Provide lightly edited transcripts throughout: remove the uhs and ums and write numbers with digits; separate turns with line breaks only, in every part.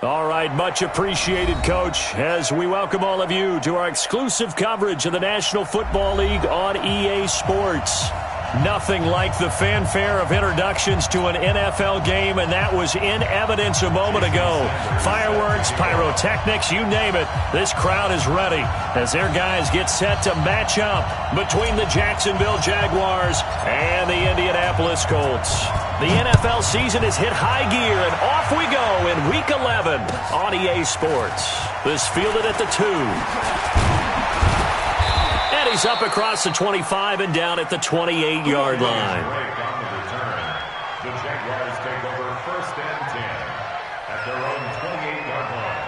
All right, much appreciated, Coach, as we welcome all of you to our exclusive coverage of the National Football League on EA Sports. Nothing like the fanfare of introductions to an NFL game, and that was in evidence a moment ago. Fireworks, pyrotechnics, you name it. This crowd is ready as their guys get set to match up between the Jacksonville Jaguars and the Indianapolis Colts. The NFL season has hit high gear, and off we go in Week 11 on EA Sports. This fielded at the 2. And he's up across the 25 and down at the 28-yard line.
The Jaguars take over 1st and 10 at their own 28-yard line.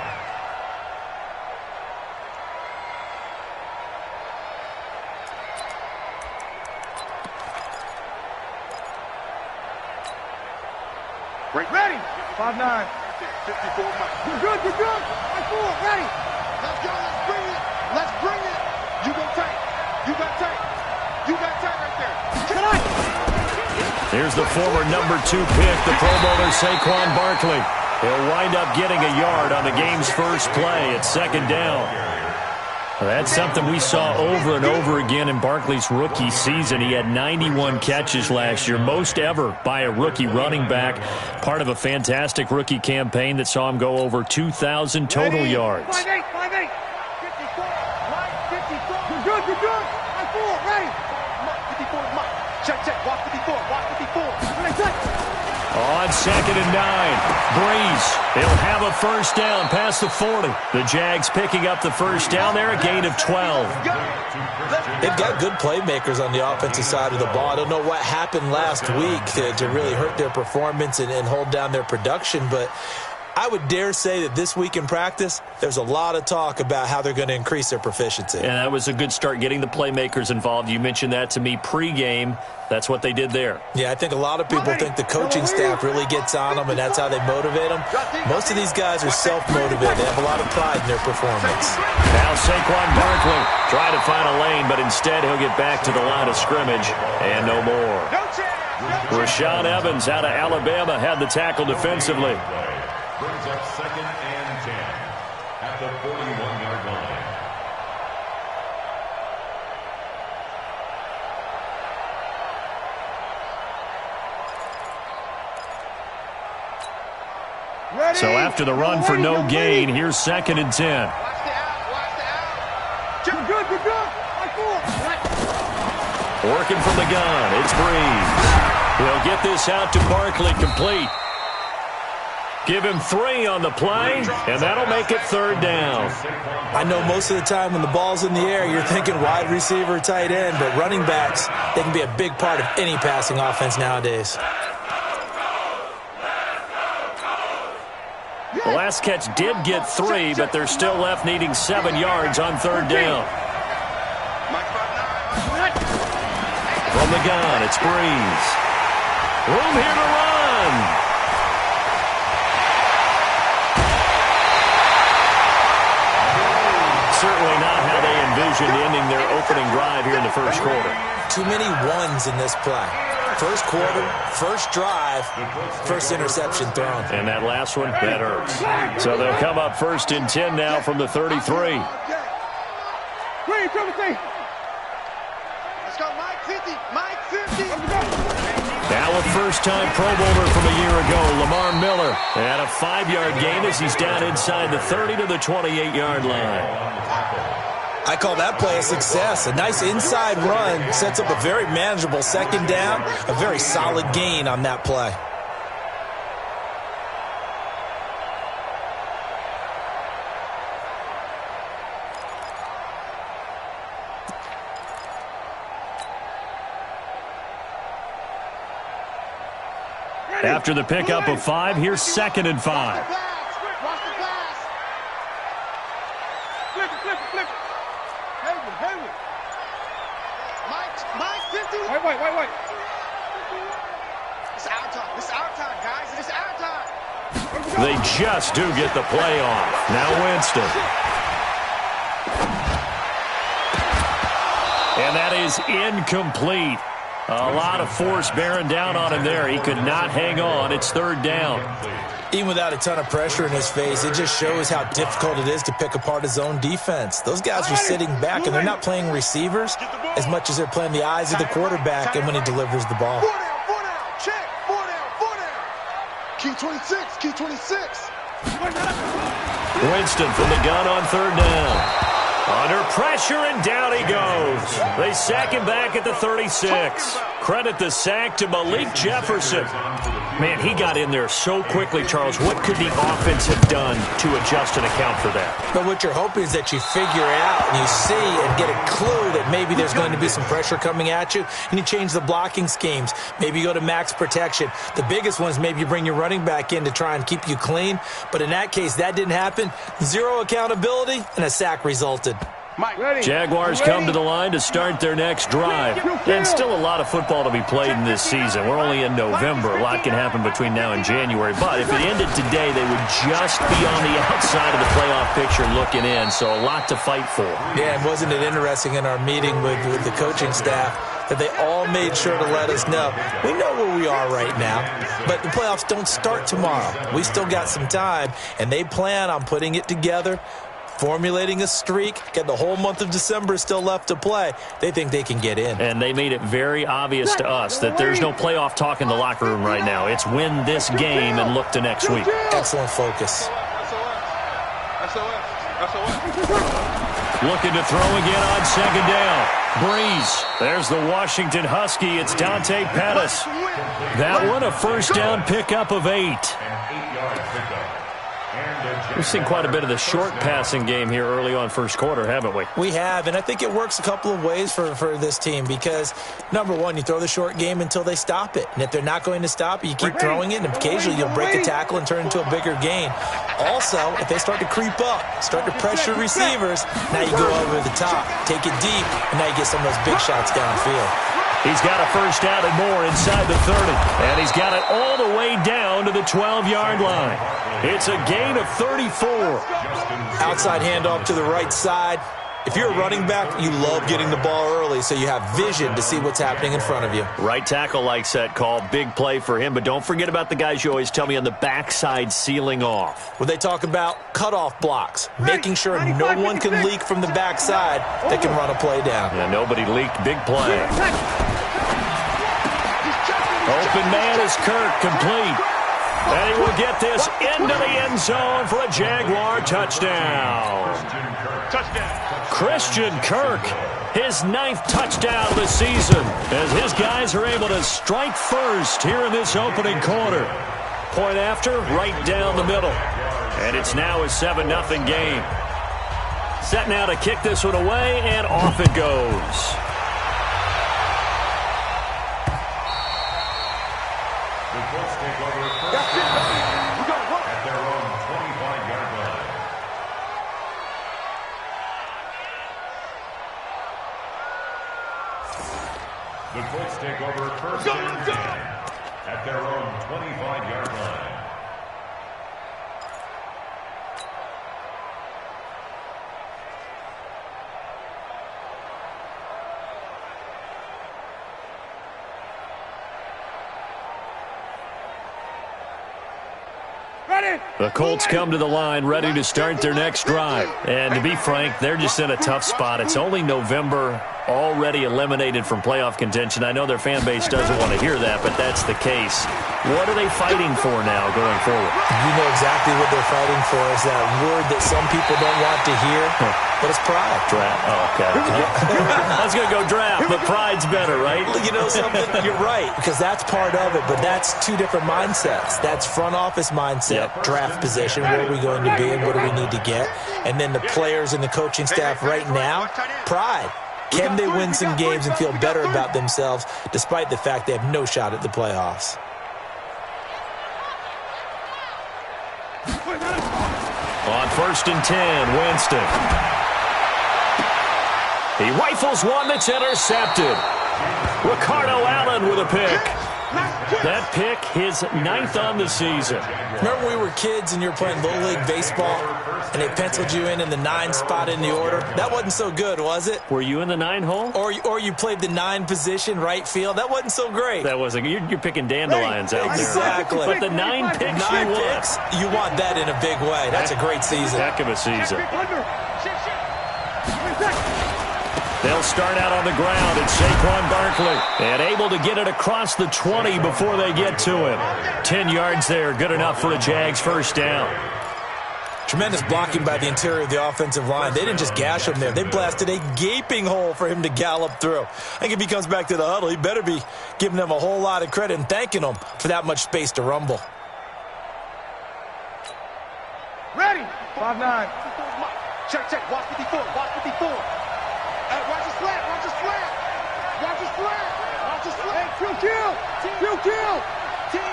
Ready. 5-9. 54. You're good. You're good. 5-4. Ready. Let's go. Let's bring it. Let's bring it. You go tight. You got tight. You got tight right there. Tonight.
Here's the former number 2 pick, the Pro Bowler Saquon Barkley. He'll wind up getting a yard on the game's first play at 2nd down. Well, that's something we saw over and over again in Barkley's rookie season. He had 91 catches last year, most ever by a rookie running back. Part of a fantastic rookie campaign that saw him go over 2,000 total yards.
5-8. 5-8. 54. Mike, 54. You're good. You're good. 5-4. Ready. Mike, 54. Mike. Check. Walk 54. Walk 54.
On 2nd and 9, Breeze. He'll have a first down past the 40. The Jags picking up the first down there, a gain of 12.
They've got good playmakers on the offensive side of the ball. I don't know what happened last week to really hurt their performance and hold down their production, but I would dare say that this week in practice, there's a lot of talk about how they're going to increase their proficiency.
And that was a good start, getting the playmakers involved. You mentioned that to me pregame. That's what they did there.
Yeah, I think a lot of people think the coaching staff really gets on them, and that's how they motivate them. Most of these guys are self-motivated. They have a lot of pride in their performance.
Now Saquon Barkley trying to find a lane, but instead he'll get back to the line of scrimmage and no more. Rashaan Evans out of Alabama had the tackle defensively.
Brings up 2nd and 10 at the 41-yard line.
Ready.
So after the run for no gain, here's 2nd and 10.
Watch the out. Watch the out. You're good. You're good. 5-4.
Working from the gun, it's Breeze. He'll get this out to Barkley, complete. Give him 3 on the play, and that'll make it 3rd down.
I know most of the time when the ball's in the air, you're thinking wide receiver, tight end, but running backs, they can be a big part of any passing offense nowadays.
The last catch did get 3, but they're still left needing 7 yards on 3rd down. From the gun, it's Breeze. Room here to run. Certainly not how they envisioned ending their opening drive here in the first quarter.
Too many ones in this play. First quarter, first drive, first interception thrown.
And that last one, that hurts. So they'll come up 1st and 10 now from the 33.
Let's go, Mike 50. Mike 50.
Now a first-time Pro Bowler from a year ago, Lamar Miller. And a 5-yard gain as he's down inside the 30 to the 28-yard line.
I call that play a success. A nice inside run sets up a very manageable 2nd down, a very solid gain on that play.
After the pickup of 5, here's 2nd and 5.
Wait. It's our time. It's our time, guys. It's our time.
They just do get the play off. Now Winston. And that is incomplete. A lot of force bearing down on him there. He could not hang on. It's third down.
Even without a ton of pressure in his face, it just shows how difficult it is to pick apart his own defense. Those guys are sitting back, and they're not playing receivers as much as they're playing the eyes of the quarterback and when he delivers the ball.
4 down, check, 4 down. Key 26, key 26.
Winston from the gun on third down. Under pressure, and down he goes. They sack him back at the 36. Credit the sack to Malik Jefferson. Man, he got in there so quickly, Charles. What could the offense have done to adjust and account for that?
But what you're hoping is that you figure it out and you see and get a clue that maybe there's going to be some pressure coming at you, and you change the blocking schemes. Maybe you go to max protection. The biggest one is maybe you bring your running back in to try and keep you clean. But in that case, that didn't happen. Zero accountability, and a sack resulted.
Jaguars come to the line to start their next drive. And still a lot of football to be played in this season. We're only in November. A lot can happen between now and January. But if it ended today, they would just be on the outside of the playoff picture looking in. So a lot to fight for.
Yeah, and wasn't it interesting in our meeting with the coaching staff that they all made sure to let us know, we know where we are right now, but the playoffs don't start tomorrow. We still got some time, and they plan on putting it together, formulating a streak, get the whole month of December still left to play. They think they can get in.
And they made it very obvious to us that there's no playoff talk in the locker room right now. It's win this game and look to next week.
Excellent focus.
Looking to throw again on second down. Breeze. There's the Washington Husky. It's Dante Pettis. That one a first down pickup of 8. We've seen quite a bit of the short passing game here early on first quarter, haven't we?
We have, and I think it works a couple of ways for this team because, number one, you throw the short game until they stop it. And if they're not going to stop it, you keep throwing it, and occasionally you'll break a tackle and turn it into a bigger gain. Also, if they start to creep up, start to pressure receivers, now you go over the top, take it deep, and now you get some of those big shots downfield.
He's got a first down and more inside the 30. And he's got it all the way down to the 12-yard line. It's a gain of 34.
Outside handoff to the right side. If you're a running back, you love getting the ball early so you have vision to see what's happening in front of you.
Right tackle likes that call. Big play for him. But don't forget about the guys you always tell me on the backside sealing off.
When they talk about cutoff blocks, making sure no one can leak from the backside that can run a play down.
Yeah, nobody leaked. Big play. Open man is Kirk, complete. And he will get this into the end zone for a Jaguar touchdown. Christian Kirk, his 9th touchdown of the season, as his guys are able to strike first here in this opening quarter. Point after, right down the middle. And it's now a 7-0 game. Set now to kick this one away, and off it goes.
The Colts take over first and 10 at their own 25-yard line.
The Colts come to the line ready to start their next drive. And to be frank, they're just in a tough spot. It's only November, already eliminated from playoff contention. I know their fan base doesn't want to hear that, but that's the case. What are they fighting for now going forward?
You know exactly what they're fighting for. Is that word that some people don't want to hear, but it's pride.
Draft. Oh, okay. I was going to go draft, but pride's better, right?
You know something? You're right, because that's part of it, but that's two different mindsets. That's front office mindset, draft position, where are we going to be and what do we need to get? And then the players and the coaching staff right now, pride. Can they win some games and feel better about themselves despite the fact they have no shot at the playoffs?
On first and 10, Winston. He rifles one that's intercepted. Ricardo Allen with a pick. That pick, his 9th on the season.
Remember when we were kids and you were playing Little League Baseball and they penciled you in the 9 spot in the order? That wasn't so good, was it?
Were you in the 9 hole?
Or you played the 9 position, right field? That wasn't so great.
That wasn't. You're picking dandelions out there.
Exactly.
But the 9 picks
you want that in a big way. That's a great season.
Heck of a season. They'll start out on the ground. It's Saquon Barkley. And able to get it across the 20 before they get to him. 10 yards there. Good enough for a Jags first down.
Tremendous blocking by the interior of the offensive line. They didn't just gash him there. They blasted a gaping hole for him to gallop through. I think if he comes back to the huddle, he better be giving them a whole lot of credit and thanking them for that much space to rumble.
Ready. 5-9. Check. Watch 54. Watch 54. Watch the slant. Watch the slant. Watch the slant. Watch the slant. Kill. 10.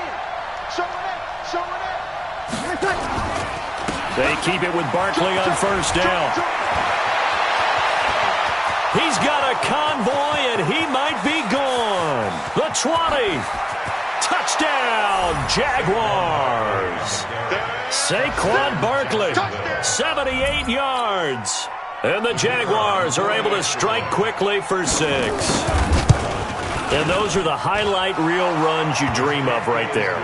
Showing it.
They keep it with Barkley on first down. He's got a convoy, and he might be gone. The 20. Touchdown, Jaguars. Saquon Barkley, 78 yards. And the Jaguars are able to strike quickly for 6. And those are the highlight reel runs you dream of right there.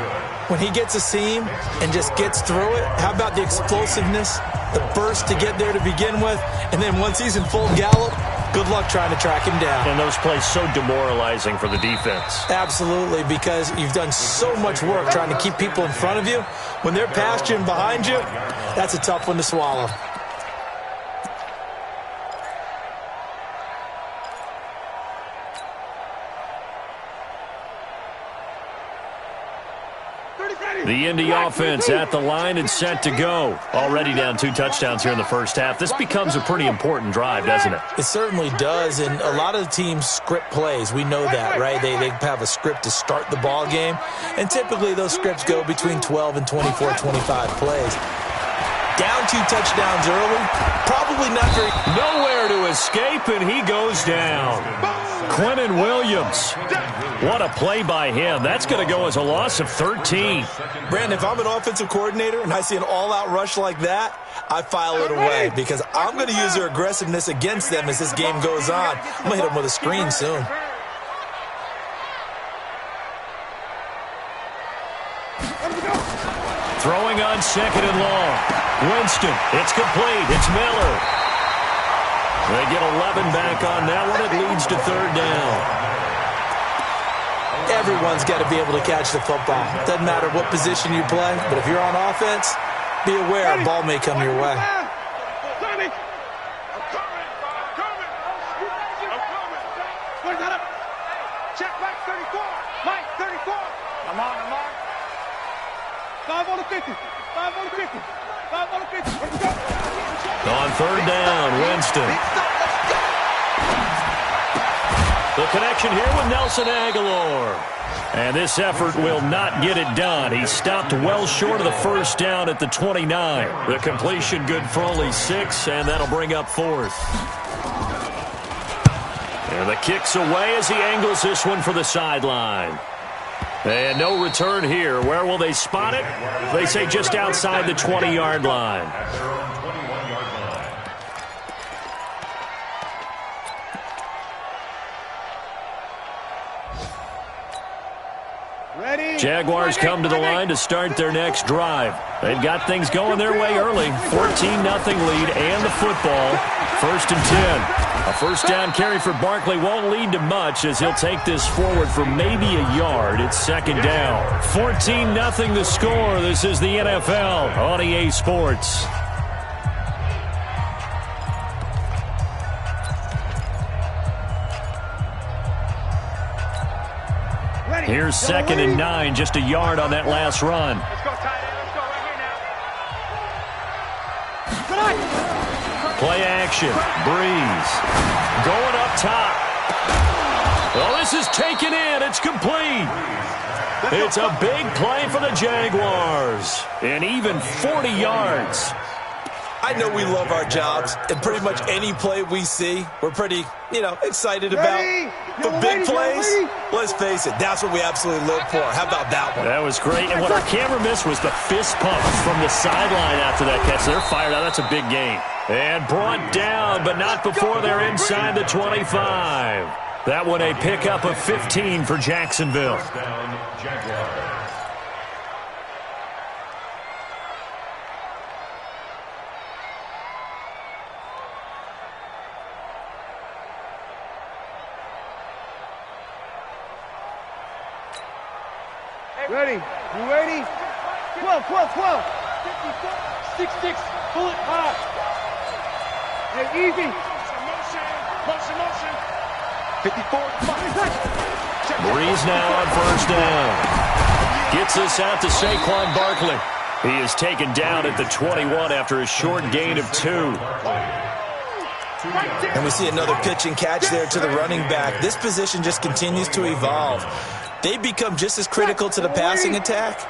When he gets a seam and just gets through it, how about the explosiveness, the burst to get there to begin with, and then once he's in full gallop, good luck trying to track him down.
And those plays so demoralizing for the defense.
Absolutely, because you've done so much work trying to keep people in front of you. When they're past you and behind you, that's a tough one to swallow.
The Indy offense at the line and set to go. Already down 2 touchdowns here in the first half. This becomes a pretty important drive, doesn't it?
It certainly does, and a lot of the teams script plays. We know that, right? They have a script to start the ball game, and typically those scripts go between 12 and 24, 25 plays. Down 2 touchdowns early, probably not very...
Nowhere to escape, and he goes down. Quinnen Williams. What a play by him. That's going to go as a loss of 13.
Brandon, if I'm an offensive coordinator and I see an all-out rush like that, I file it away because I'm going to use their aggressiveness against them as this game goes on. I'm going to hit them with a screen soon.
Throwing on 2nd and long. Winston, it's complete. It's Miller. They get 11 back on that one. It leads to 3rd down.
Everyone's got to be able to catch the football. Doesn't matter what position you play, but if you're on offense, be aware a ball may come your way.
Check back 34. Mike, 34. I'm on. 5 on the 50. 5 on the 50. 5 on the 50. Let's go.
On 3rd down, Winston. The connection here with Nelson Aguilar. And this effort will not get it done. He stopped well short of the first down at the 29. The completion good for only 6, and that'll bring up 4th. And the kick's away as he angles this one for the sideline. And no return here. Where will they spot it? They say just outside the 20-yard line. Jaguars come to the line to start their next drive. They've got things going their way early. 14-0 lead and the football. 1st and 10. A first down carry for Barkley won't lead to much as he'll take this forward for maybe a yard. It's 2nd down. 14-0 the score. This is the NFL on EA Sports. Here's 2nd and 9, just a yard on that last run.
Let's go, tight end. Let's go right here now.
Play action. Breeze. Going up top. Well, this is taken in. It's complete. It's a big play for the Jaguars. And even 40 yards.
I know we love our jobs, and pretty much any play we see, we're pretty, excited about. But big plays, let's face it, that's what we absolutely live for. How about that one?
That was great. And what our camera missed was the fist pump from the sideline after that catch. They're fired out. That's a big gain. And brought down, but not before they're inside the 25. That one a pickup of 15 for Jacksonville.
First down, Jaguars.
Ready? You ready? 12, 12, 12. 6, 6, pull it high. Hey, easy. Motion. 54,
Breeze now on first down. Gets this out to Saquon Barkley. He is taken down at the 21 after a short gain of 2.
And we see another pitch and catch there to the running back. This position just continues to evolve. They become just as critical to the passing attack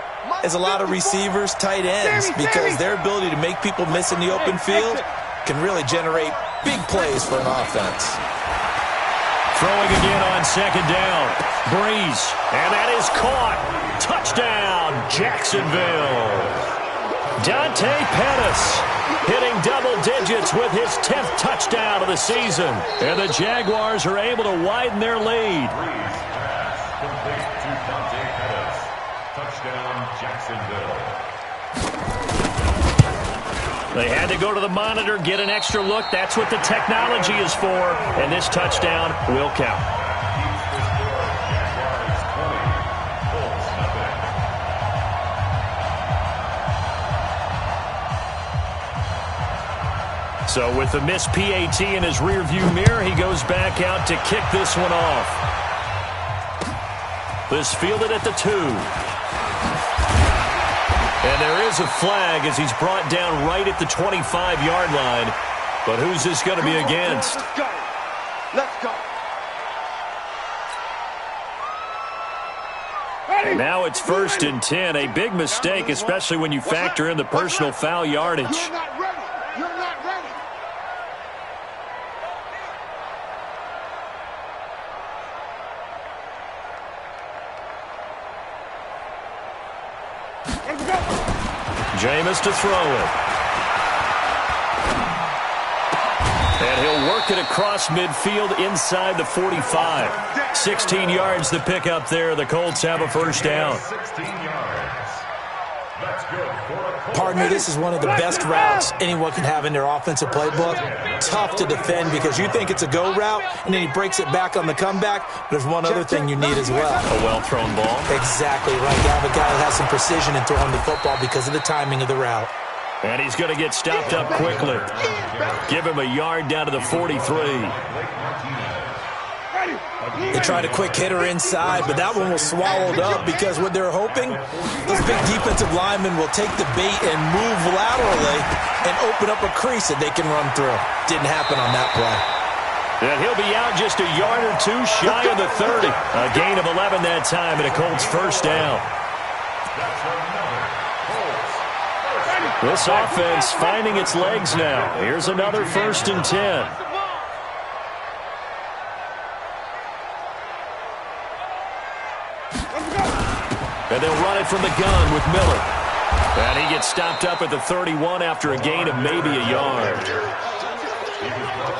as a lot of receivers, tight ends, because their ability to make people miss in the open field can really generate big plays for an offense.
Throwing again on second down. Breeze, and that is caught. Touchdown, Jacksonville. Dante Pettis hitting double digits with his 10th touchdown of the season. And the Jaguars are able to widen their lead.
Complete to Dante Pettis. Touchdown, Jacksonville.
They had to go to the monitor, get an extra look. That's what the technology is for. And this touchdown will count.
Keeps the score. Jaguars 20. Colts nothing.
So with the missed PAT in his rearview mirror, he goes back out to kick this one off. This fielded at the 2. And there is a flag as he's brought down right at the 25-yard line. But who's this going to be against?
Let's go.
And now it's 1st and 10. A big mistake, especially when you factor in the personal foul yardage.
You're not ready. You're not ready. Let's go.
Jameis to throw it. And he'll work it across midfield inside the 45. 16 yards to pick up there. The Colts have a first down.
16 yards. That's good for a Colts.
Pardon me, this is one of the best routes anyone can have in their offensive playbook. Tough to defend because you think it's a go route, and then he breaks it back on the comeback. But there's one other thing you need as well.
A well-thrown ball.
Exactly right. You have a guy that has some precision in throwing the football because of the timing of the route.
And he's going to get stopped up quickly. Give him a yard down to the 43.
They tried a quick hitter inside, but that one was swallowed up because what they're hoping, those big defensive linemen will take the bait and move laterally and open up a crease that they can run through. Didn't happen on that play.
And he'll be out just a yard or 2 shy of the 30. A gain of 11 that time, and a Colts first down. This offense finding its legs now. Here's another 1st and 10. And they'll run it from the gun with Miller. And he gets stopped up at the 31 after a gain of maybe a yard.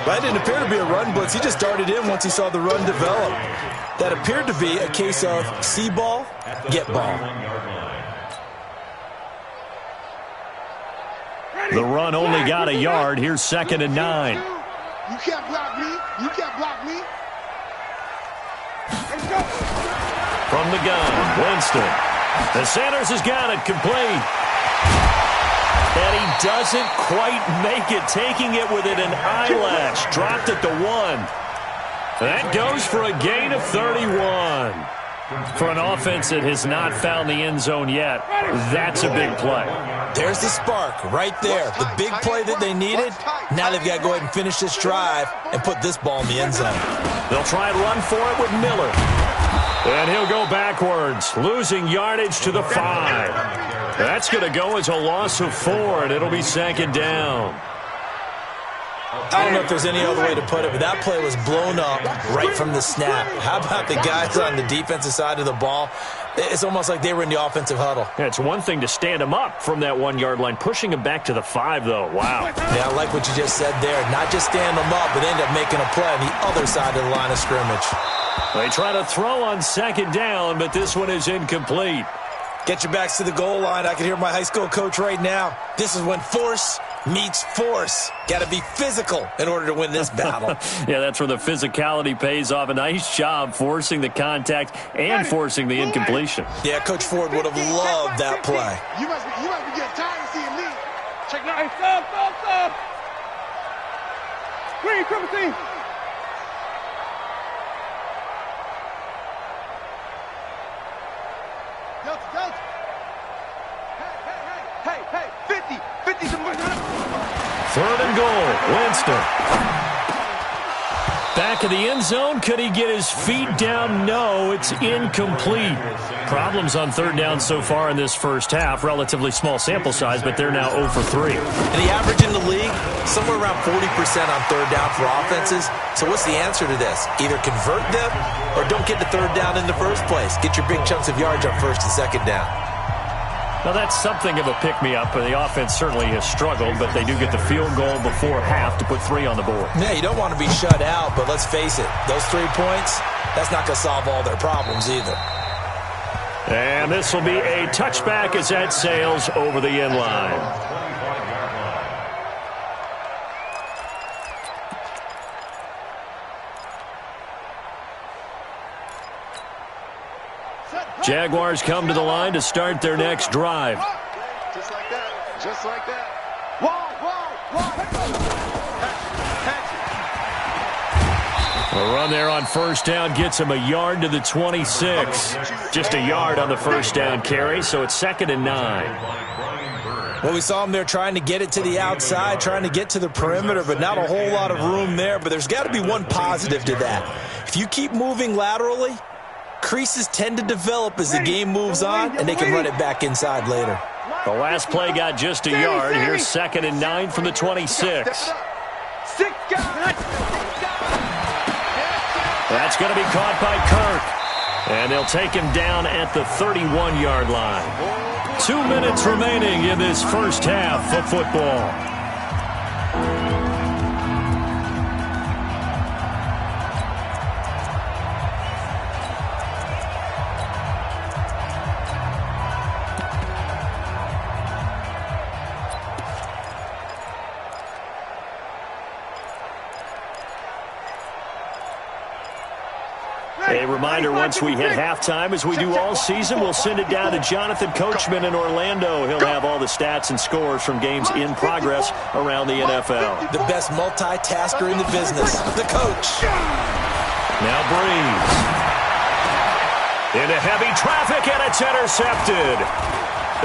That didn't appear to be a run blitz. He just darted in once he saw the run develop. That appeared to be a case of see ball, get ball.
The run only got a yard. Here's 2nd and 9.
You can't block me. You can't block me. Let's go.
From the gun, Winston. The Sanders has got it complete. And he doesn't quite make it, taking it within an eyelash. Dropped at the 1. That goes for a gain of 31. For an offense that has not found the end zone yet, that's a big play.
There's the spark right there. The big play that they needed. Now they've got to go ahead and finish this drive and put this ball in the end zone.
They'll try and run for it with Miller. And he'll go backwards, losing yardage to the 5. That's going to go as a loss of 4, and it'll be 2nd down.
I don't know if there's any other way to put it, but that play was blown up right from the snap. How about the guys on the defensive side of the ball? It's almost like they were in the offensive huddle.
Yeah, it's one thing to stand them up from that 1-yard line. Pushing them back to the 5, though. Wow.
Yeah, I like what you just said there. Not just stand them up, but end up making a play on the other side of the line of scrimmage.
They try to throw on 2nd down, but this one is incomplete.
Get your backs to the goal line. I can hear my high school coach right now. This is when force meets force. Got to be physical in order to win this battle.
Yeah, that's where the physicality pays off. A nice job forcing the contact and forcing the incompletion.
Yeah, Coach Ford would have loved that play.
You must be getting tired of seeing me.
Check now. Hey, stop. Green, triple team.
Delta. Hey. 50's a
3rd and goal. Winston. Back of the end zone. Could he get his feet down? No, it's incomplete. Problems on 3rd down so far in this first half. Relatively small sample size, but they're now 0 for 3.
And the average in the league, somewhere around 40% on 3rd down for offenses. So what's the answer to this? Either convert them or don't get to 3rd down in the first place. Get your big chunks of yards on 1st and 2nd down.
Now, that's something of a pick-me-up. The offense certainly has struggled, but they do get the field goal before half to put 3 on the board.
Yeah, you don't want to be shut out, but let's face it, those 3 points, that's not going to solve all their problems either.
And this will be a touchback as that sails over the end line. Jaguars come to the line to start their next drive.
Just like that.
A run there on 1st down gets him a yard to the 26. Just a yard on the 1st down carry, so it's 2nd and 9.
Well, we saw him there trying to get it to the outside, trying to get to the perimeter, but not a whole lot of room there. But there's got to be one positive to that. If you keep moving laterally, creases tend to develop as the game moves on, and they can run it back inside later.
The last play got just a yard. Here's 2nd and 9 from the 26. That's going to be caught by Kirk. And they'll take him down at the 31-yard line. 2 minutes remaining in this first half of football. A reminder, once we hit halftime, as we do all season, we'll send it down to Jonathan Coachman in Orlando. He'll have all the stats and scores from games in progress around the NFL.
The best multitasker in the business, the coach.
Now Breeze. Into heavy traffic, and it's intercepted.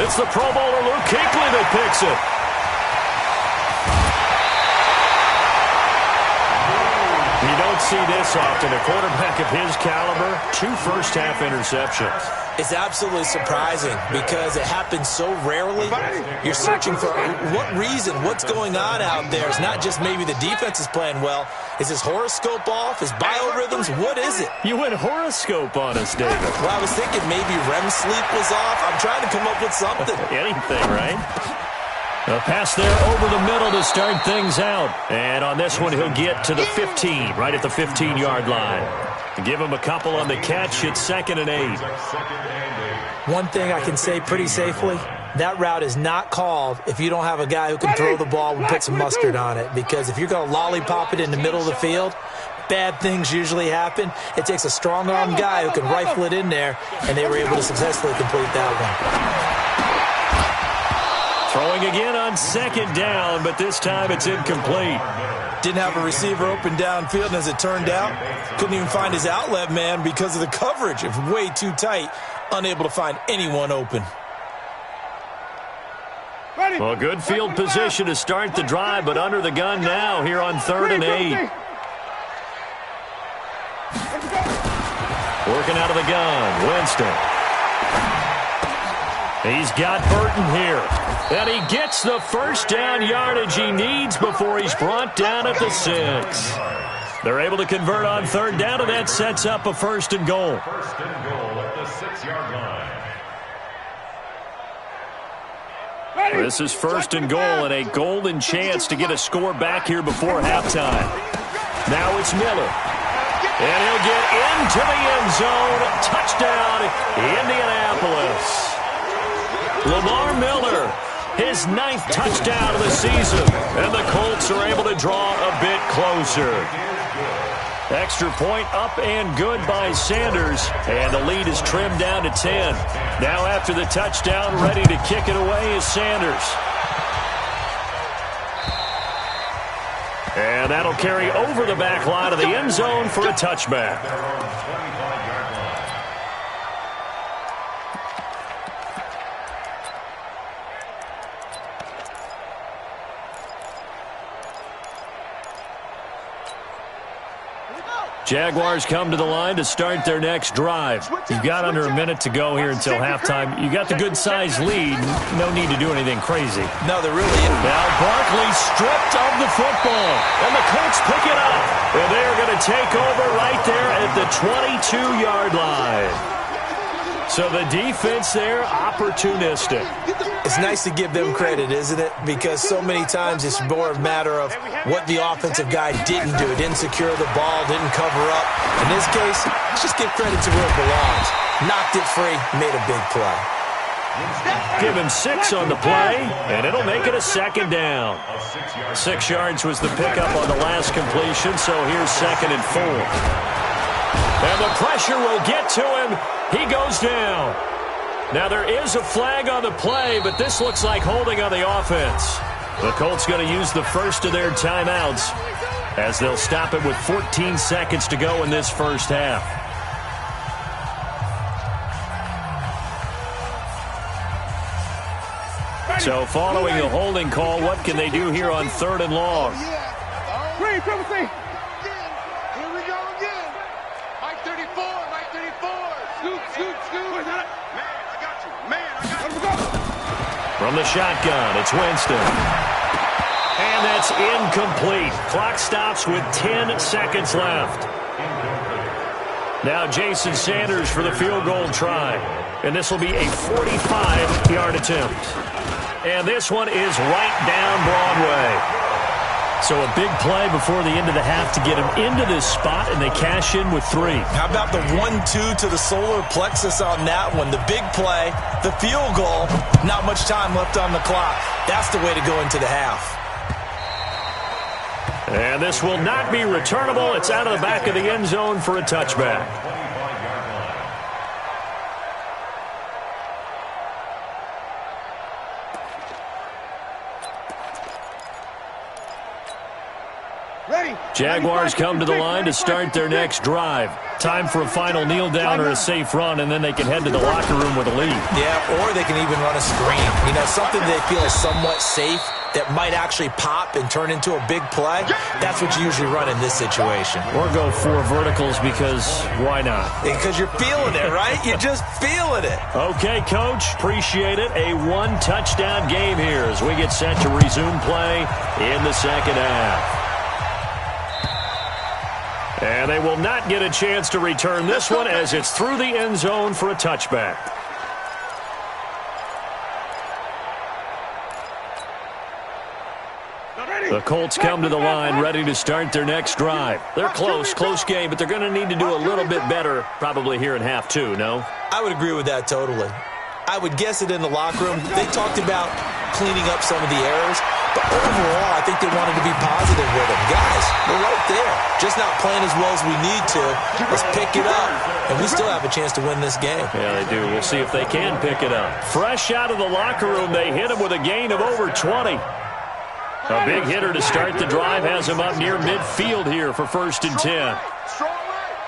It's the Pro Bowler Luke Kuechly that picks it. You don't see this often. A quarterback of his caliber, 2 first-half interceptions.
It's absolutely surprising because it happens so rarely. You're searching for what reason, what's going on out there. It's not just maybe the defense is playing well. Is his horoscope off? His biorhythms? What is it?
You went horoscope on us, David.
Well, I was thinking maybe REM sleep was off. I'm trying to come up with something.
Anything, right? A pass there over the middle to start things out. And on this one, he'll get to the 15, right at the 15-yard line. Give him a couple on the catch. It's 2nd and 8.
One thing I can say pretty safely, that route is not called if you don't have a guy who can throw the ball and put some mustard on it. Because if you're going to lollipop it in the middle of the field, bad things usually happen. It takes a strong-arm guy who can rifle it in there, and they were able to successfully complete that one.
Throwing again on 2nd down, but this time it's incomplete.
Didn't have a receiver open downfield, and as it turned out, couldn't even find his outlet man because of the coverage. It's way too tight, unable to find anyone open.
Well, good field position to start the drive, but under the gun now here on 3rd and 8. Working out of the gun, Winston. He's got Burton here. And he gets the first down yardage he needs before he's brought down at the 6. They're able to convert on third down, and that sets up a first and goal.
First and goal at the 6-yard line.
This is first and goal and a golden chance to get a score back here before halftime. Now it's Miller. And he'll get into the end zone. Touchdown, Indianapolis. Lamar Miller, his 9th touchdown of the season. And the Colts are able to draw a bit closer. Extra point up and good by Sanders. And the lead is trimmed down to 10. Now after the touchdown, ready to kick it away is Sanders. And that'll carry over the back line of the end zone for a touchback. Jaguars come to the line to start their next drive. You've got under a minute to go here until halftime. You got the good-sized lead. No need to do anything crazy.
No, there really isn't.
Now Barkley stripped of the football, and the Colts pick it up. And they are going to take over right there at the 22-yard line. So the defense there, opportunistic.
It's nice to give them credit, isn't it? Because so many times it's more a matter of what the offensive guy didn't do. Didn't secure the ball, didn't cover up. In this case, let's just give credit to where it belongs. Knocked it free, made a big play.
Give him 6 on the play, and it'll make it a second down. 6 yards was the pickup on the last completion, so here's 2nd and 4. And the pressure will get to him. He goes down. Now there is a flag on the play, but this looks like holding on the offense. The Colts going to use the first of their timeouts as they'll stop it with 14 seconds to go in this first half. So following the holding call, what can they do here on 3rd and long?
Green, privacy.
Here we go again. Mike 34, Mike 34. Scoot, scoot, scoot. Man, I got you. Man, I got you.
From the shotgun, it's Winston. And that's incomplete. Clock stops with 10 seconds left. Now Jason Sanders for the field goal try. And this will be a 45-yard attempt. And this one is right down Broadway. So a big play before the end of the half to get him into this spot, and they cash in with 3.
How about the 1-2 to the solar plexus on that one? The big play, the field goal, not much time left on the clock. That's the way to go into the half.
And this will not be returnable. It's out of the back of the end zone for a touchback. Jaguars come to the line to start their next drive. Time for a final kneel down or a safe run, and then they can head to the locker room with a lead.
Yeah, or they can even run a screen. You know, something they feel is somewhat safe that might actually pop and turn into a big play. That's what you usually run in this situation.
Or go 4 verticals because why not?
Because you're feeling it, right? You're just feeling it.
Okay, Coach. Appreciate it. A 1-touchdown game here as we get set to resume play in the second half. And they will not get a chance to return this one as it's through the end zone for a touchback. The Colts come to the line ready to start their next drive. They're close game, but they're going to need to do a little bit better probably here in half 2, no?
I would agree with that totally. I would guess it in the locker room. They talked about cleaning up some of the errors, but overall, I think they wanted to be positive with them. Guys, we're right there. Just not playing as well as we need to. Let's pick it up, and we still have a chance to win this game.
Yeah, they do. We'll see if they can pick it up. Fresh out of the locker room, they hit him with a gain of over 20. A big hitter to start the drive has him up near midfield here for 1st and 10.
Strong right.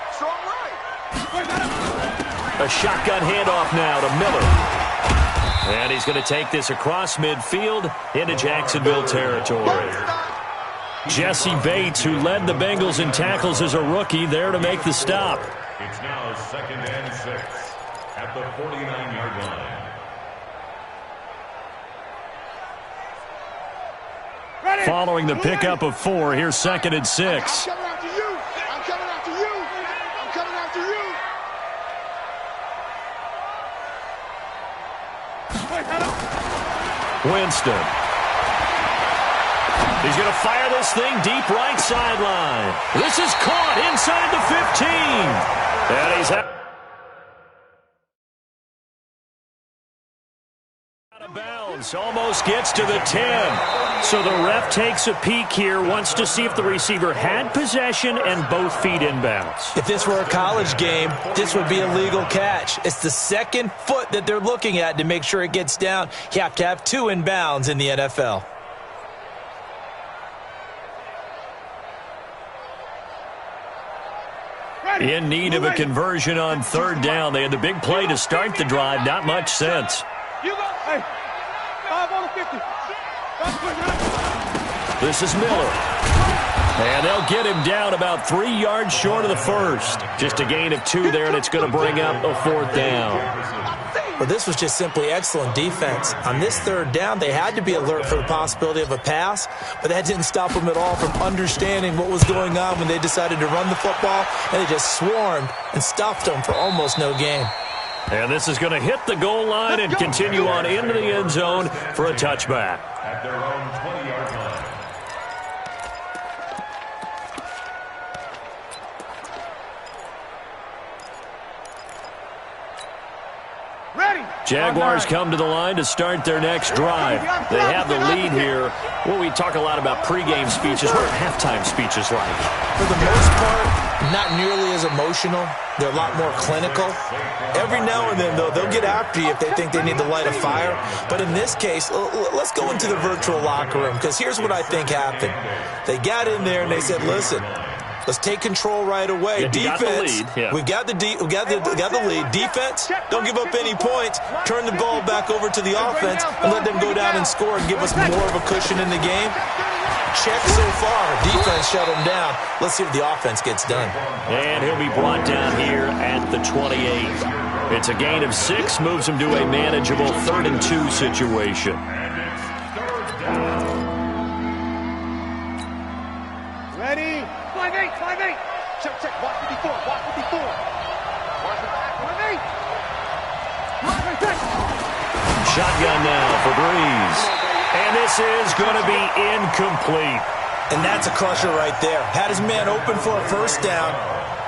A shotgun handoff now to Miller. And he's going to take this across midfield into Jacksonville territory. Jesse Bates, who led the Bengals in tackles as a rookie, there to make the stop.
It's now 2nd and 6 at the 49-yard line.
Following the pickup of 4, here's 2nd and 6.
I'm coming after you. I'm coming after you. I'm coming after you.
Winston. He's going to fire this thing deep right sideline. This is caught inside the 15. And he's out of bounds. Almost gets to the 10. So the ref takes a peek here, wants to see if the receiver had possession and both feet inbounds.
If this were a college game, this would be a legal catch. It's the second foot that they're looking at to make sure it gets down. You have to have 2 inbounds in the NFL.
In need of a conversion on 3rd down. They had the big play to start the drive. Not much sense.
Hey, 5 on the 50.
This is Miller. And they'll get him down about 3 yards short of the first. Just a gain of 2 there, and it's going to bring up a 4th down.
Well, this was just simply excellent defense. On this 3rd down, they had to be alert for the possibility of a pass, but that didn't stop them at all from understanding what was going on when they decided to run the football, and they just swarmed and stuffed them for almost no gain.
And this is going to hit the goal line and continue on into the end zone for a touchback.
At their own 20-yard line.
Jaguars come to the line to start their next drive. They have the lead here. Well, we talk a lot about pregame speeches. What are halftime speeches like?
For the most part, not nearly as emotional. They're a lot more clinical. Every now and then, though, they'll get after you if they think they need to light a fire. But in this case, let's go into the virtual locker room, because here's what I think happened. They got in there and they said, listen, let's take control right away.
Yeah,
Defense, we got the lead. Defense, don't give up any points. Turn the ball back over to the offense and let them go down and score and give us more of a cushion in the game. Check so far. Defense shut them down. Let's see if the offense gets done.
And he'll be brought down here at the 28. It's a gain of 6, moves him to a manageable 3rd and 2 situation.
Ready? 5-8, 5-8. Check, check. Watch 54, watch 54. Watch the back. 5-8.
Shotgun now for Breeze. And this is going to be incomplete.
And that's a crusher right there. Had his man open for a 1st down.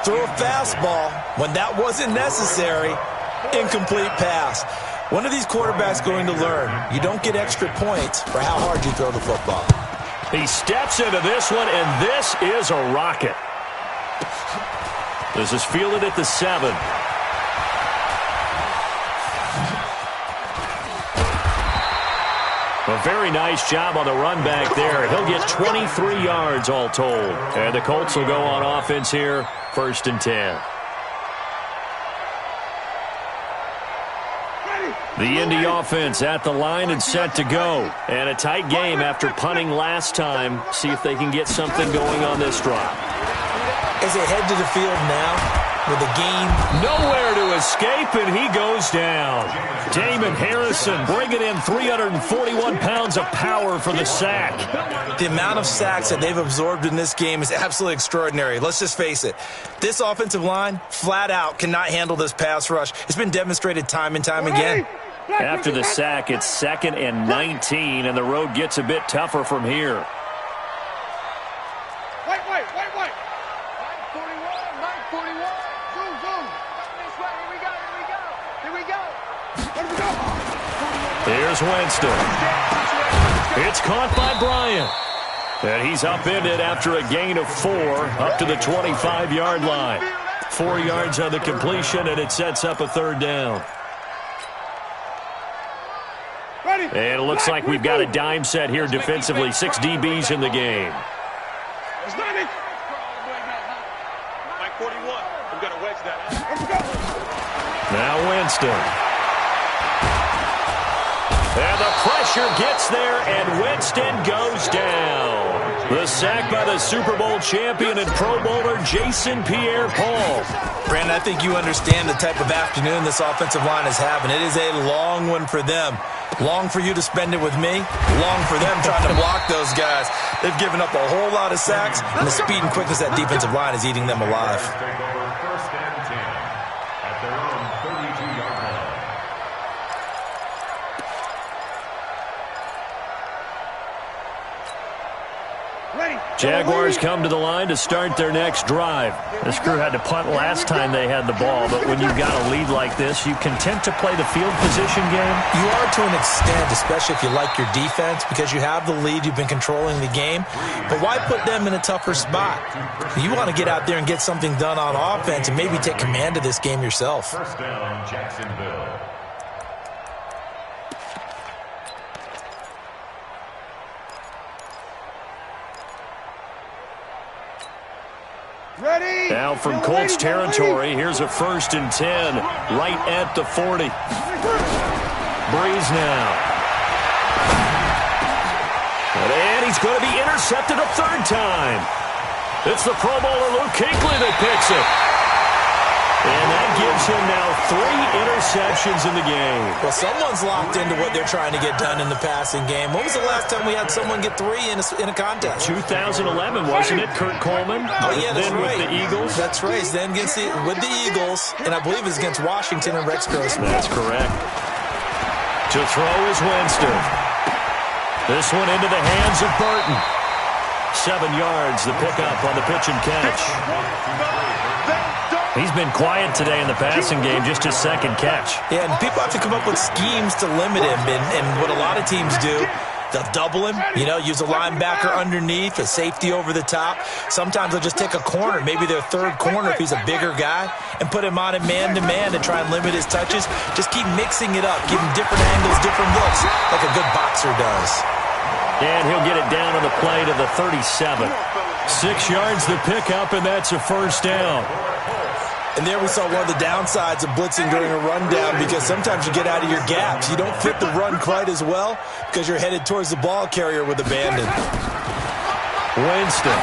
Throw a fastball when that wasn't necessary. Incomplete pass. When are these quarterbacks going to learn? You don't get extra points for how hard you throw the football.
He steps into this one, and this is a rocket. This is fielded at the 7. A very nice job on the run back there. He'll get 23 yards all told. And the Colts will go on offense here, 1st and 10. The Indy offense at the line and set to go. And a tight game after punting last time. See if they can get something going on this drive.
As they head to the field now with a game.
Nowhere to escape, and he goes down. Damon Harrison bringing in 341 pounds of power for the sack.
The amount of sacks that they've absorbed in this game is absolutely extraordinary. Let's just face it. This offensive line, flat out, cannot handle this pass rush. It's been demonstrated time and time again.
After the sack, it's 2nd and 19, and the road gets a bit tougher from here.
Wait. 941. Zoom. This way. Here we go.
Here's Winston. It's caught by Bryant. And he's upended after a gain of 4 up to the 25-yard line. 4 yards on the completion, and it sets up a 3rd down. And it looks like we've got a dime set here defensively. 6 DBs in the game. Now Winston. And the pressure gets there, and Winston goes down. The sack by the Super Bowl champion and Pro Bowler Jason Pierre-Paul.
Brandon, I think you understand the type of afternoon this offensive line is having. It is a long one for them. Long for you to spend it with me. Long for them trying to block those guys. They've given up a whole lot of sacks, and the speed and quickness of that defensive line is eating them alive.
Take over first and 10 at their own 32-yard line.
Jaguars come to the line to start their next drive. This crew had to punt last time they had the ball, but when you've got a lead like this, you content to play the field position game?
You are to an extent, especially if you like your defense, because you have the lead, you've been controlling the game. But why put them in a tougher spot? You want to get out there and get something done on offense and maybe take command of this game yourself.
First down, Jacksonville.
Ready?
Now from Colts territory, here's a 1st and 10 right at the 40. Breeze now. And he's going to be intercepted a 3rd time. It's the Pro Bowler Luke Kuechly that picks it. And that gives him now 3 interceptions in the game.
Well, someone's locked into what they're trying to get done in the passing game. When was the last time we had someone get 3 in a contest?
2011, wasn't it, Kurt Coleman?
Oh, yeah, that's
then
right.
With the Eagles?
That's right. Then with the Eagles, and I believe it's against Washington and Rex Grossman.
That's correct. To throw is Winston. This one into the hands of Burton. 7 yards, the pickup on the pitch and catch. He's been quiet today in the passing game, just his 2nd catch.
Yeah, and people have to come up with schemes to limit him, and what a lot of teams do, they'll double him, use a linebacker underneath, a safety over the top. Sometimes they'll just take a corner, maybe their 3rd corner if he's a bigger guy, and put him on a man-to-man to try and limit his touches. Just keep mixing it up, give him different angles, different looks, like a good boxer does.
And he'll get it down on the play to the 37. 6 yards the pickup, and that's a 1st down.
And there we saw one of the downsides of blitzing during a rundown, because sometimes you get out of your gaps. You don't fit the run quite as well because you're headed towards the ball carrier with abandon.
Winston.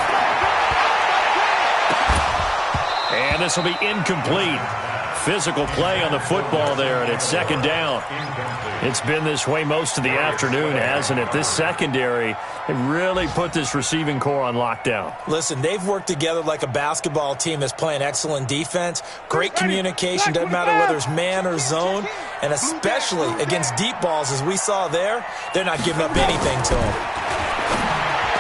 And this will be incomplete. Physical play on the football there, and it's 2nd down. It's been this way most of the afternoon, hasn't it? This secondary, they really put this receiving core on lockdown.
Listen, they've worked together like a basketball team that's playing excellent defense. Great communication, doesn't matter whether it's man or zone, and especially against deep balls, as we saw there, they're not giving up anything to them.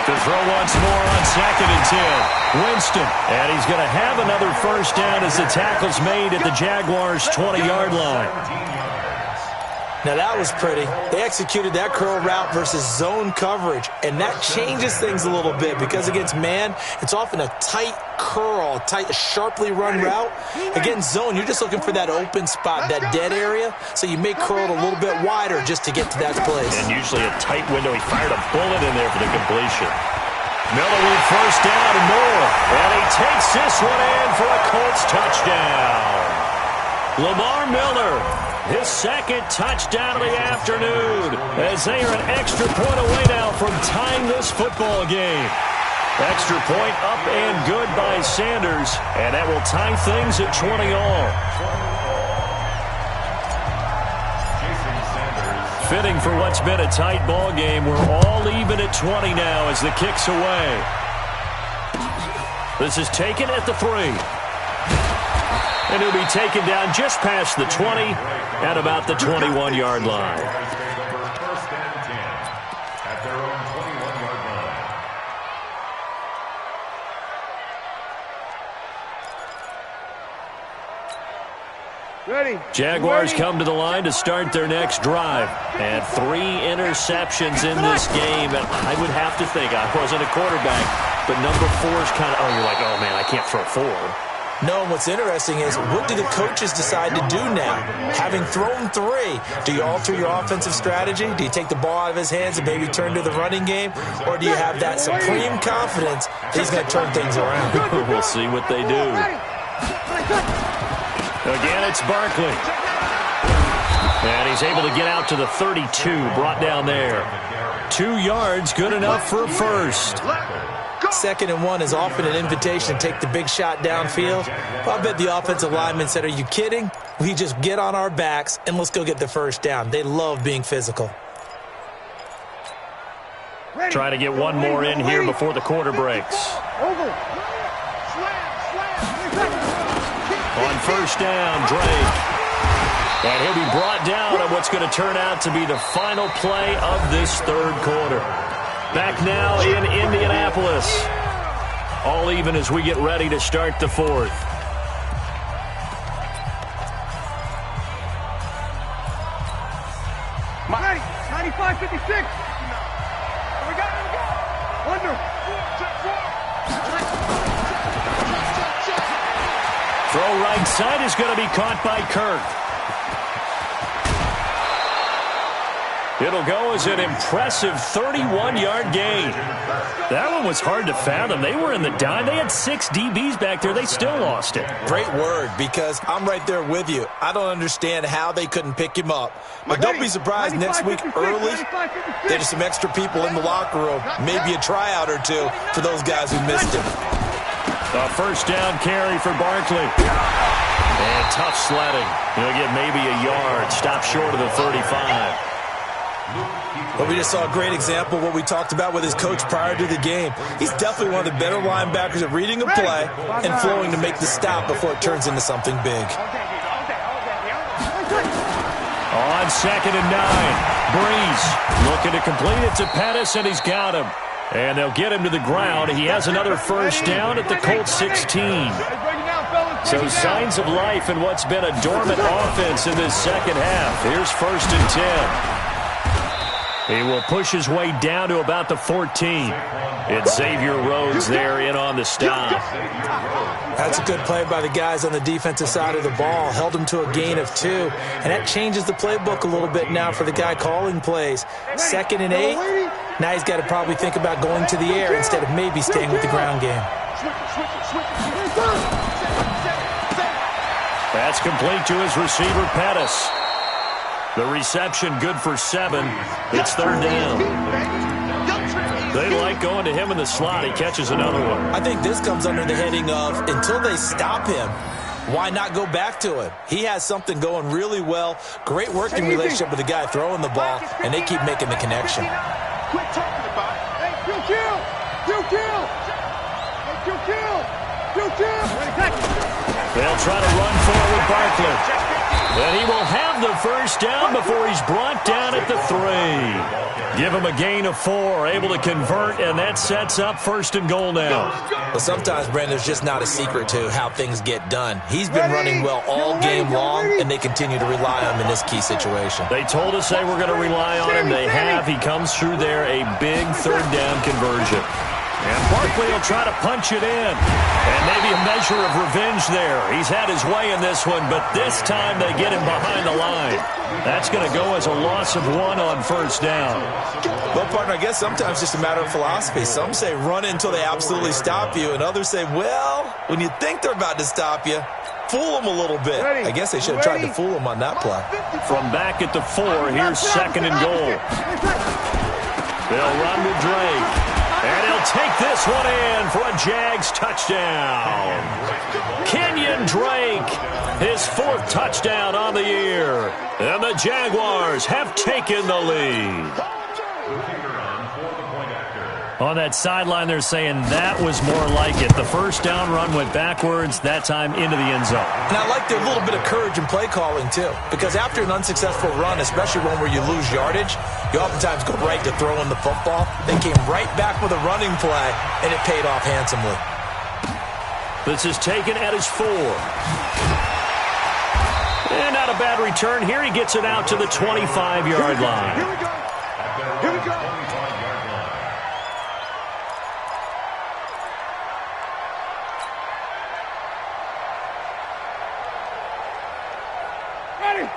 To throw once more on 2nd and 10. Winston. And he's going to have another 1st down as the tackle's made at the Jaguars' 20-yard line.
Now that was pretty. They executed that curl route versus zone coverage, and that changes things a little bit because against man, it's often a tight curl, tight, sharply run route. Against zone, you're just looking for that open spot, that dead area, so you may curl it a little bit wider just to get to that place.
And usually a tight window. He fired a bullet in there for the completion. Miller with 1st down and more. And he takes this one in for a Colts touchdown. Lamar Miller, his 2nd touchdown of the afternoon, as they are an extra point away now from tying this football game. Extra point up and good by Sanders, and that will tie things at 20 all. Fitting for what's been a tight ball game. We're all even at 20 now as the kick's away. This is taken at the 3. And he'll be taken down just past the 20 at about the 21-yard line.
First and 10 at their own 21-yard line.
Ready.
Jaguars come to the line to start their next drive. And 3 interceptions in this game. And I would have to think, I wasn't a quarterback, but number 4 is kind of, you're like, oh, man, I can't throw 4.
No, and what's interesting is, what do the coaches decide to do now? Having thrown 3, do you alter your offensive strategy? Do you take the ball out of his hands and maybe turn to the running game? Or do you have that supreme confidence that he's going to turn things around?
We'll see what they do. Again, it's Barkley. And he's able to get out to the 32, brought down there. 2 yards, good enough for a 1st.
2nd and 1 is often an invitation to take the big shot downfield. Well, I bet the offensive lineman said, are you kidding? We just get on our backs and let's go get the 1st down. They love being physical.
Trying to get one more in here before the quarter breaks. On first down, Drake. And he'll be brought down on what's going to turn out to be the final play of this third quarter. Back now in Indianapolis. All even as we get ready to start the fourth.
Ready, 95-56. We got it. Under.
Throw right side is going to be caught by Kirk. It'll go as an impressive 31-yard gain. That one was hard to fathom. They were in the dime. They had 6 DBs back there. They still lost it.
Great word, because I'm right there with you. I don't understand how they couldn't pick him up. But don't be surprised next week early, there's some extra people in the locker room. Maybe a tryout or two for those guys who missed him.
A first down carry for Barkley. And tough sledding. He'll get maybe a yard. Stop short of the 35.
But we just saw a great example of what we talked about with his coach prior to the game. He's definitely one of the better linebackers at reading a play and flowing to make the stop before it turns into something big.
On 2nd and 9, Breeze looking to complete it to Pettis, and he's got him. And they'll get him to the ground. He has another first down at the Colts 16. So signs of life in what's been a dormant offense in this second half. Here's 1st and 10. He will push his way down to about the 14. It's Xavier Rhodes there in on the stop.
That's a good play by the guys on the defensive side of the ball. Held him to a gain of 2. And that changes the playbook a little bit now for the guy calling plays. 2nd and 8. Now he's got to probably think about going to the air instead of maybe staying with the ground game.
That's complete to his receiver, Pettis. The reception good for 7. It's 3rd down. They like going to him in the slot. He catches another one.
I think this comes under the heading of until they stop him, why not go back to him? He has something going really well. Great working relationship with the guy throwing the ball, and they keep making the connection.
Quit talking about it. Hey, you kill! You kill! Hey, you kill! You kill!
They'll try to run forward Barkley. And he will have the first down before he's brought down at the 3. Give him a gain of 4, able to convert, and that sets up 1st and goal now.
Well, sometimes, Brandon, there's just not a secret to how things get done. He's been running well all game long, and they continue to rely on him in this key situation.
They told us they were going to rely on him. They have. He comes through there, a big 3rd down conversion. And Barkley will try to punch it in. And maybe a measure of revenge there. He's had his way in this one, but this time they get him behind the line. That's going to go as a loss of 1 on 1st down.
Well, partner, I guess sometimes it's just a matter of philosophy. Some say run until they absolutely stop you, and others say, well, when you think they're about to stop you, fool them a little bit. I guess they should have tried to fool them on that play.
From back at the 4, here's 2nd and goal. They'll run to Drake. And he'll take this one in for a Jags touchdown. Kenyon Drake, his 4th touchdown on the year. And the Jaguars have taken the lead. On that sideline, they're saying that was more like it. The first down run went backwards, that time into the end zone.
And I like their little bit of courage in play calling, too. Because after an unsuccessful run, especially one where you lose yardage, you oftentimes go right to throwing the football. They came right back with a running play, and it paid off handsomely.
This is taken at his 4. And not a bad return here. He gets it out to the 25-yard line.
Here we go. Here we go.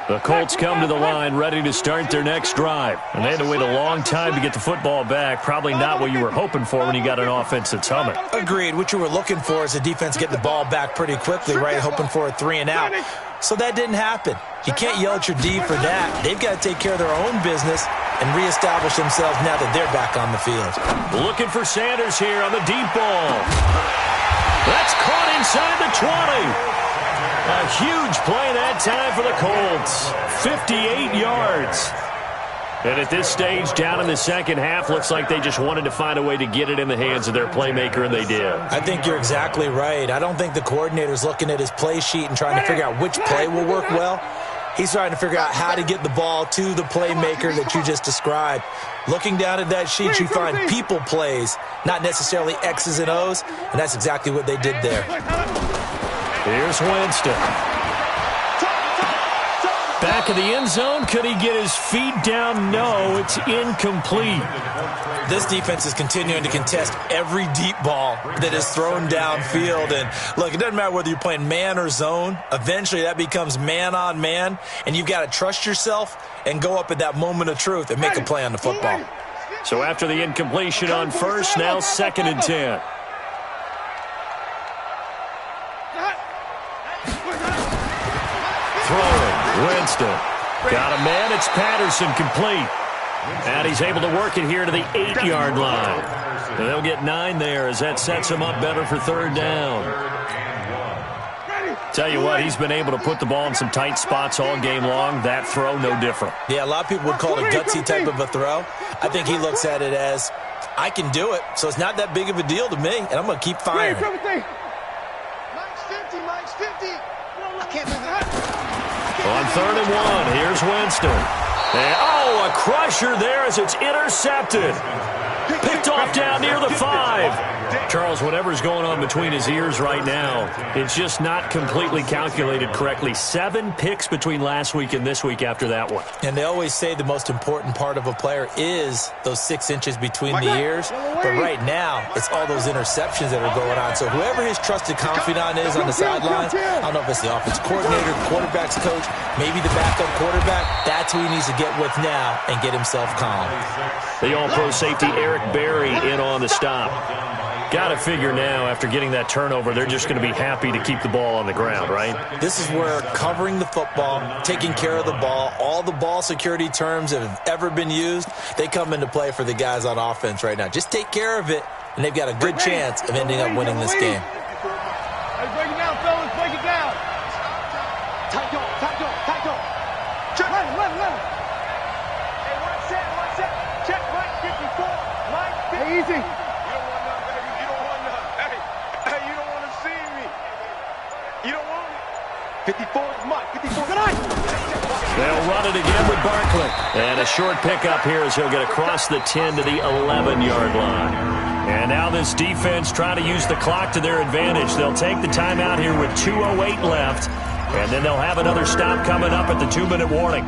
The Colts come to the line ready to start their next drive. And they had to wait a long time to get the football back. Probably not what you were hoping for when you got an offense that's humming.
Agreed. What you were looking for is the defense getting the ball back pretty quickly, right? Hoping for a 3 and out. So that didn't happen. You can't yell at your D for that. They've got to take care of their own business and reestablish themselves now that they're back on the field.
Looking for Sanders here on the deep ball. That's caught inside the 20. A huge play that time for the Colts. 58 yards. And at this stage, down in the second half, looks like they just wanted to find a way to get it in the hands of their playmaker, and they did.
I think you're exactly right. I don't think the coordinator's looking at his play sheet and trying to figure out which play will work well. He's trying to figure out how to get the ball to the playmaker that you just described. Looking down at that sheet, you find people plays, not necessarily X's and O's, and that's exactly what they did there.
Here's Winston. Back of the end zone. Could he get his feet down? No, it's incomplete.
This defense is continuing to contest every deep ball that is thrown downfield. And look, it doesn't matter whether you're playing man or zone. Eventually that becomes man on man, and you've got to trust yourself and go up at that moment of truth and make a play on the football.
So after the incompletion on first, now 2nd and 10. Throwing, Winston. Got a man, it's Patterson, complete. And he's able to work it here to the 8-yard line. And they'll get 9 there as that sets him up better for 3rd down. Tell you what, he's been able to put the ball in some tight spots all game long. That throw, no different.
Yeah, a lot of people would call it a gutsy type of a throw. I think he looks at it as, I can do it, so it's not that big of a deal to me, and I'm going to keep firing.
Mike's 50, Mike's 50. I can't move that.
On 3rd and 1, here's Winston. And, a crusher there as it's intercepted. Picked off down near the 5. Charles, whatever's going on between his ears right now, it's just not completely calculated correctly. 7 picks between last week and this week after that one.
And they always say the most important part of a player is those 6 inches between the ears. But right now, it's all those interceptions that are going on. So whoever his trusted confidant is on the sidelines, I don't know if it's the offensive coordinator, quarterback's coach, maybe the backup quarterback, that's who he needs to get with now and get himself calm.
The all-pro safety Eric Berry in on the stop. Got to figure now, after getting that turnover, they're just going to be happy to keep the ball on the ground, right?
This is where covering the football, taking care of the ball, all the ball security terms that have ever been used, they come into play for the guys on offense right now. Just take care of it, and they've got a good chance of ending up winning this game.
Hey, break it down, fellas. Break it down.
Tight go, tight go, tight go. Check.
Let him.
Hey, one set. Check, Mike 54. Mike 50.
Hey, easy.
You don't want none, baby. You don't want none. Hey, you don't want to see me. You don't want it. 54 is Mike. 54. Good night.
They'll run it again with Barkley. And a short pickup here as he'll get across the 10 to the 11-yard line. And now this defense trying to use the clock to their advantage. They'll take the timeout here with 2:08 left. And then they'll have another stop coming up at the 2-minute warning.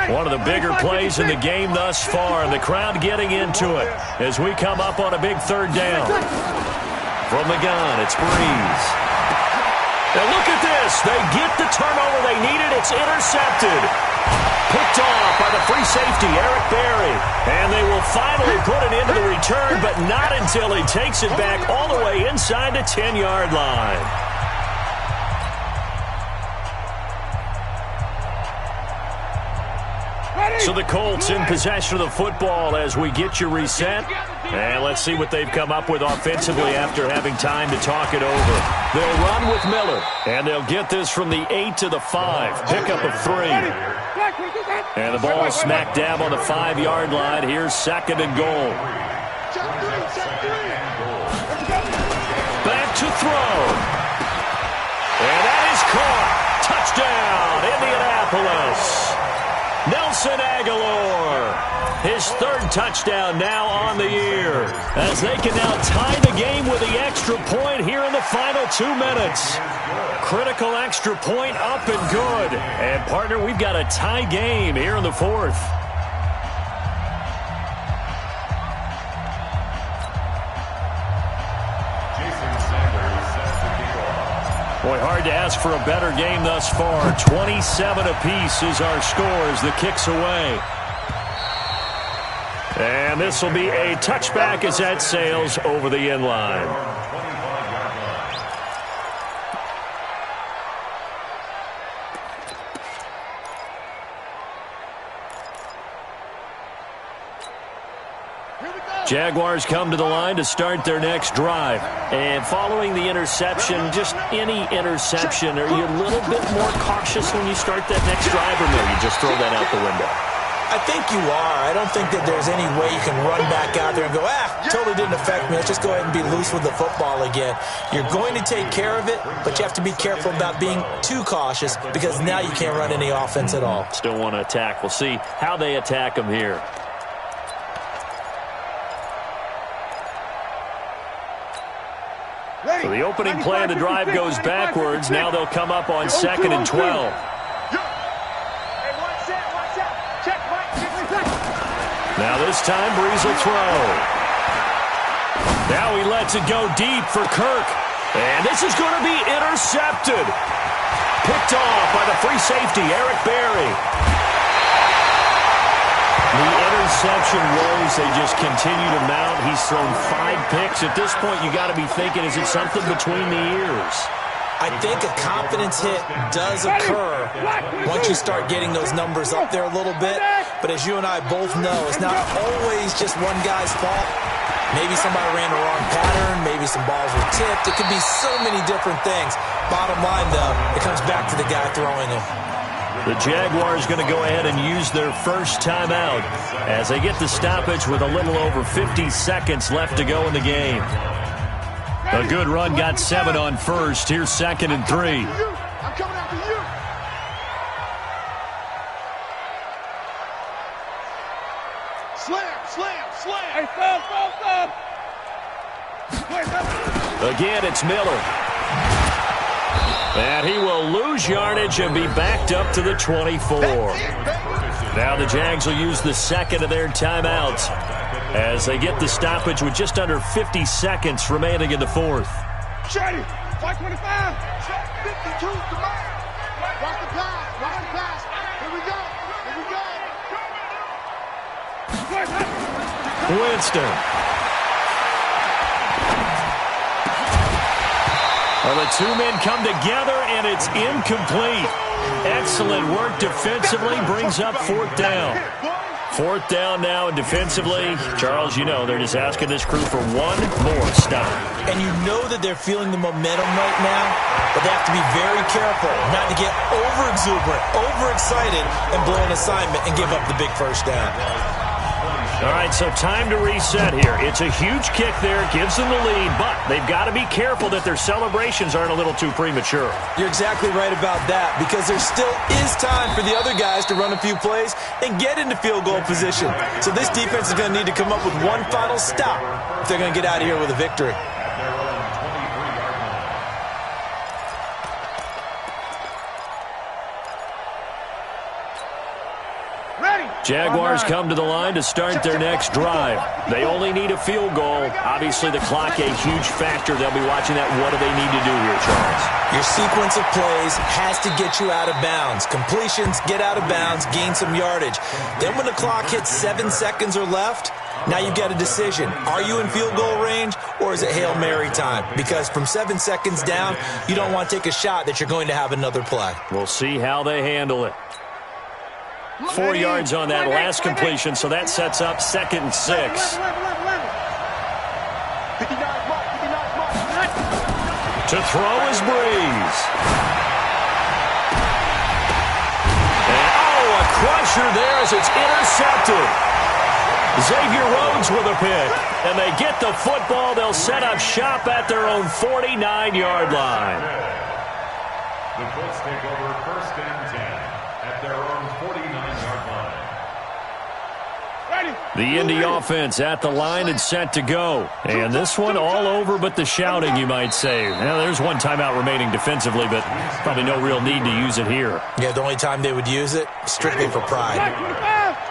One of the bigger plays in the game thus far, and the crowd getting into it as we come up on a big 3rd down. From the gun, it's Breeze. Now look at this. They get the turnover they needed. It's intercepted. Picked off by the free safety, Eric Berry. And they will finally put it into the return, but not until he takes it back all the way inside the 10-yard line. So the Colts in possession of the football as we get you reset. And let's see what they've come up with offensively after having time to talk it over. They'll run with Miller, and they'll get this from the 8 to the 5. Pickup of 3. And the ball smack dab on the 5-yard line. Here's 2nd and goal. Back to throw. And that is caught. Touchdown, Indianapolis. Nelson Aguilar, his 3rd touchdown now on the year, as they can now tie the game with the extra point here in the final 2 minutes. Critical extra point up and good. And, partner, we've got a tie game here in the 4th. Boy, hard to ask for a better game thus far. 27 apiece is our score as the kick's away. And this will be a touchback as that sails over the end line. Jaguars come to the line to start their next drive. And following the interception, just any interception, are you a little bit more cautious when you start that next drive, or no, you just throw that out the window?
I think you are. I don't think that there's any way you can run back out there and go, totally didn't affect me. Let's just go ahead and be loose with the football again. You're going to take care of it, but you have to be careful about being too cautious because now you can't run any offense at all.
Still want to attack. We'll see how they attack them here. So the opening play of the drive goes backwards. Now they'll come up on 2nd and 12. Now this time, Breeze will throw. Now he lets it go deep for Kirk. And this is going to be intercepted. Picked off by the free safety, Eric Berry. The interception woes, they just continue to mount. He's thrown 5 picks. At this point, you got to be thinking, is it something between the ears?
I think a confidence hit does occur once you start getting those numbers up there a little bit. But as you and I both know, it's not always just one guy's fault. Maybe somebody ran the wrong pattern. Maybe some balls were tipped. It could be so many different things. Bottom line, though, it comes back to the guy throwing them.
The Jaguars going to go ahead and use their first timeout as they get the stoppage with a little over 50 seconds left to go in the game. A good run got 7 on first. Here's 2nd and 3.
I'm coming after you. Slam.
Hey, stop.
Again, it's Miller. And he will lose yardage and be backed up to the 24. Now the Jags will use the second of their timeouts as they get the stoppage with just under 50 seconds remaining in the fourth.
Shady, 525.
52 to mile. Watch the pass. Here we go.
Winston. Well, the two men come together, and it's incomplete. Excellent work defensively, brings up 4th down. 4th down now, and defensively, Charles, you know, they're just asking this crew for one more stop.
And you know that they're feeling the momentum right now, but they have to be very careful not to get over-exuberant, overexcited, and blow an assignment and give up the big first down.
All right, so time to reset here. It's a huge kick there, gives them the lead, but they've got to be careful that their celebrations aren't a little too premature.
You're exactly right about that, because there still is time for the other guys to run a few plays and get into field goal position. So this defense is going to need to come up with one final stop if they're going to get out of here with a victory.
Jaguars come to the line to start their next drive. They only need a field goal. Obviously, the clock a huge factor. They'll be watching that. What do they need to do here, Charles?
Your sequence of plays has to get you out of bounds. Completions, get out of bounds, gain some yardage. Then when the clock hits 7 seconds or left, now you've got a decision. Are you in field goal range, or is it Hail Mary time? Because from 7 seconds down, you don't want to take a shot that you're going to have another play.
We'll see how they handle it. 4 yards on that last completion, so that sets up 2nd and 6. To throw is Breeze. And, a crusher there as it's intercepted. Xavier Rhodes with a pick. And they get the football. They'll set up shop at their own 49-yard line.
The Colts take over 1st and 10 at their own 49-yard line.
The Indy offense at the line and set to go. And this one all over but the shouting, you might say. Now, there's one timeout remaining defensively, but probably no real need to use it here.
Yeah, the only time they would use it, strictly for pride.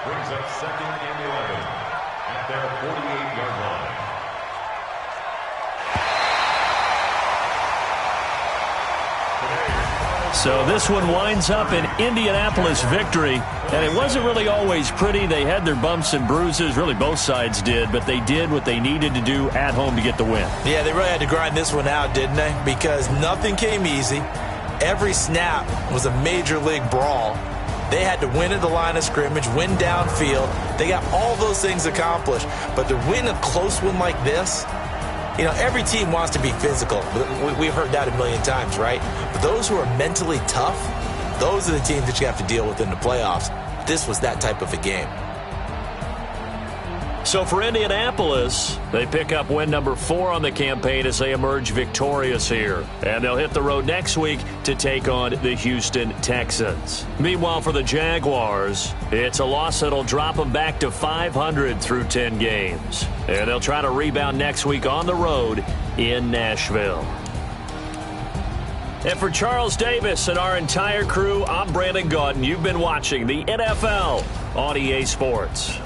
Brings up 2nd and 11 at their 48-yard line.
So this one winds up an Indianapolis victory, and it wasn't really always pretty. They had their bumps and bruises, really both sides did, but they did what they needed to do at home to get the win.
Yeah, they really had to grind this one out, didn't they? Because nothing came easy. Every snap was a major league brawl. They had to win at the line of scrimmage, win downfield. They got all those things accomplished. But to win a close one like this, you know, every team wants to be physical. We've heard that a million times, right? But those who are mentally tough, those are the teams that you have to deal with in the playoffs. This was that type of a game.
So for Indianapolis, they pick up win number 4 on the campaign as they emerge victorious here. And they'll hit the road next week to take on the Houston Texans. Meanwhile, for the Jaguars, it's a loss that'll drop them back to 500 through 10 games. And they'll try to rebound next week on the road in Nashville. And for Charles Davis and our entire crew, I'm Brandon Gaudin. You've been watching the NFL on EA Sports.